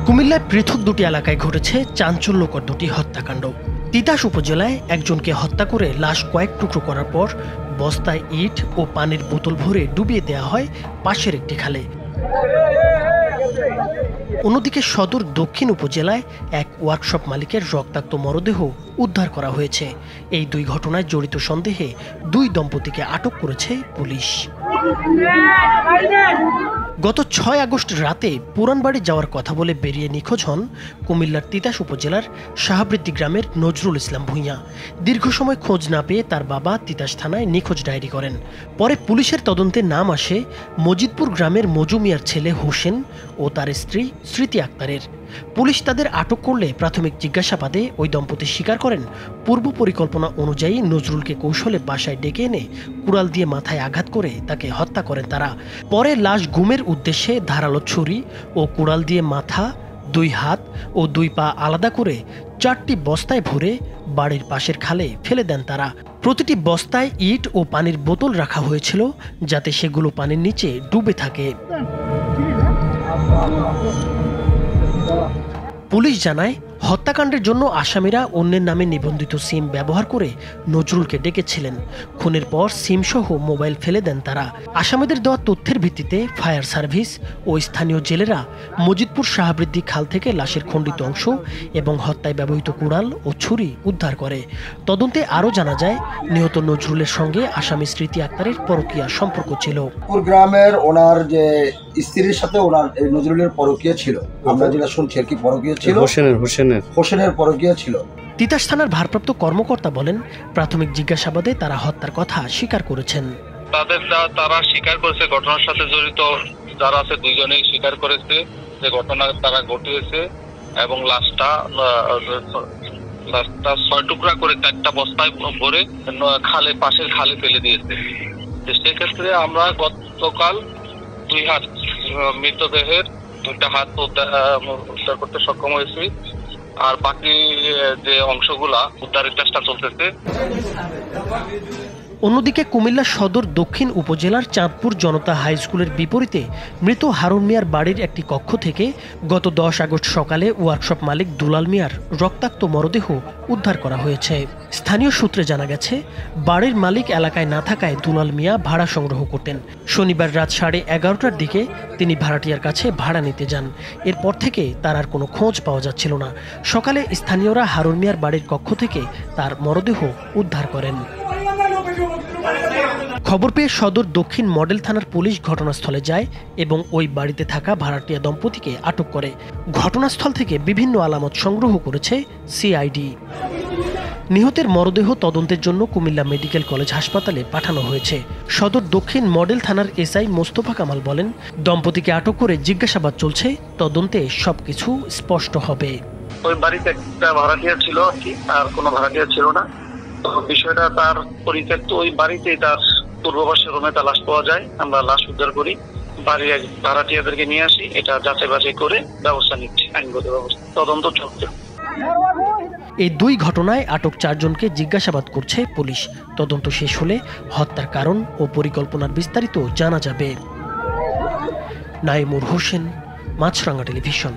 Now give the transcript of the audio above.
কুমিল্লায় পৃথক দুটি এলাকায় ঘটেছে চাঞ্চল্যকর দুটি হত্যাকাণ্ড। তিতাস উপজেলায় একজনকে হত্যা করে লাশ কয়েক টুকরো করার পর বস্তায় ইট ও পানির বোতল ভরে ডুবিয়ে দেওয়া হয় পাশের একটি খালে। অন্যদিকে সদর দক্ষিণ উপজেলায় এক ওয়ার্কশপ মালিকের রক্তাক্ত মরদেহ উদ্ধার করা হয়েছে। এই দুই ঘটনায় জড়িত সন্দেহে দুই দম্পতিকে আটক করেছে পুলিশ। গত 6 আগস্ট রাতে পুরানবাড়ি যাওয়ার কথা বলে বেরিয়ে নিখোঁজ হন কুমিল্লার তিতাস উপজেলার শাহাবৃদ্ধি গ্রামের নজরুল ইসলাম ভূঁইয়া। দীর্ঘ সময় খোঁজ না পেয়ে তার বাবা তিতাস থানায় নিখোঁজ ডায়েরি করেন। পরে পুলিশের তদন্তে নাম আসে মজিদপুর গ্রামের মজু মিয়ার ছেলে হোসেন ও তার স্ত্রী স্মৃতি আক্তারের। পুলিশ তাদের আটক করলে প্রাথমিক জিজ্ঞাসাবাদে ওই দম্পতি স্বীকার করেন পূর্ব পরিকল্পনা অনুযায়ী নজরুলকে কৌশলে বাসায় ডেকে এনে কুড়াল দিয়ে মাথায় আঘাত করে তাকে হত্যা করেন তারা। পরে লাশ গুমের উদ্দেশ্যে ধারালো ছুরি ও কুড়াল দিয়ে মাথা, 2 হাত ও 2 পা আলাদা করে 4টি বস্তায় ভরে বাড়ির পাশের খালে ফেলে দেন তারা। প্রতিটি বস্তায় ইট ও পানির বোতল রাখা হয়েছিল যাতে সেগুলো পানির নিচে ডুবে থাকে। পুলিশ জানায়, হত্যাকাণ্ডের জন্য আসামিরা অন্যের নামে নিবন্ধিত সিম ব্যবহার করে নজরুলকে ডেকেছিলেন। খুনের পর সিম সহ মোবাইল ফেলে দেন তারা। আসামিদের দেওয়া তথ্যের ভিত্তিতে ফায়ার সার্ভিস ও স্থানীয় জেলেরা মজিদপুর শাহাবৃদ্ধি খাল থেকে লাশের খণ্ডিত অংশ এবং হত্যায় ব্যবহৃত কুড়াল ও ছুরি উদ্ধার করে। তদন্তে আরও জানা যায়, নিহত নজরুলের সঙ্গে আসামি স্মৃতি আক্তারের পরকীয়া সম্পর্ক ছিল। গ্রামের ওনার যে স্ত্রীর সাথে ওনার নজরুলের পরকীয়া ছিল। আমরা যেটা শুনছি আর কি, পরকীয়া ছিল, হোসেনের পরকীয়া ছিল। তিতাস থানার ভারপ্রাপ্ত কর্মকর্তা বলেন, প্রাথমিক জিজ্ঞাসাবাদে তারা হত্যার কথা স্বীকার করেছেন। তারা স্বীকার করেছে, ঘটনার সাথে জড়িত যারা আছে দুইজনেই স্বীকার করেছে যে ঘটনা তারা ঘটিয়েছে এবং লাশটা 6 টুকরা করে 4টা বস্তায় ভরে পাশের খালে ফেলে দিয়েছে। সেক্ষেত্রে আমরা গতকাল 2 হাত মৃতদেহের 2টা হাত উদ্ধার করতে সক্ষম হয়েছি, আর বাকি যে অংশগুলা উদ্ধারের চেষ্টা চলতেছে। অন্যদিকে কুমিল্লা সদর দক্ষিণ উপজেলার চাঁদপুর জনতা হাই স্কুলের বিপরীতে মৃত হারুন মিয়ার বাড়ির একটি কক্ষ থেকে গত 10 আগস্ট সকালে ওয়ার্কশপ মালিক দুলাল মিয়ার রক্তাক্ত মরদেহ উদ্ধার করা হয়েছে। স্থানীয় সূত্রে জানা গেছে, বাড়ির মালিক এলাকায় না থাকায় দুলাল মিয়া ভাড়া সংগ্রহ করতেন। শনিবার রাত 11:30টার দিকে তিনি ভাড়াটিয়ার কাছে ভাড়া নিতে যান। এরপর থেকে তার আর কোনো খোঁজ পাওয়া যাচ্ছিল না। সকালে স্থানীয়রা হারুন মিয়ার বাড়ির কক্ষ থেকে তার মরদেহ উদ্ধার করেন। খবর পেয়ে সদর দক্ষিণ মডেল থানার পুলিশ ঘটনাস্থলে যায় এবং ওই বাড়িতে থাকা ভাড়াটিয়া দম্পতিকে আটক করে। ঘটনাস্থল থেকে বিভিন্ন আলামত সংগ্রহ করেছে সিআইডি। নিহতের মরদেহ তদন্তের জন্য কুমিল্লা মেডিকেল কলেজ হাসপাতালে পাঠানো হয়েছে। সদর দক্ষিণ মডেল থানার এসআই মোস্তফা কামাল বলেন, দম্পতিকে আটক করে জিজ্ঞাসাবাদ চলছে, তদন্তে সবকিছু স্পষ্ট হবে। ওই বাড়িতে একটা ভাড়াটিয়া ছিল আর কোনো ভাড়াটিয়া ছিল না। তো বিষয়টা তার পরিত্যক্ত ওই বাড়িতেই তার পূর্ববাসের রুমে তার লাশ পাওয়া যায়। আমরা লাশ উদ্ধার করি, বাড়ির ভাড়াটিয়াদেরকে নিয়ে আসি, এটা যাচাই বাছাই করে ব্যবস্থা নিচ্ছি, আইনগত ব্যবস্থা, তদন্ত চলছে। এই 2 ঘটনায় আটক 4 জনকে জিজ্ঞাসাবাদ করছে পুলিশ। তদন্ত শেষ হলে হত্যার কারণ ও পরিকল্পনার বিস্তারিত জানা যাবে। নাইমুর হোসেন, মাছরাঙ্গা টেলিভিশন।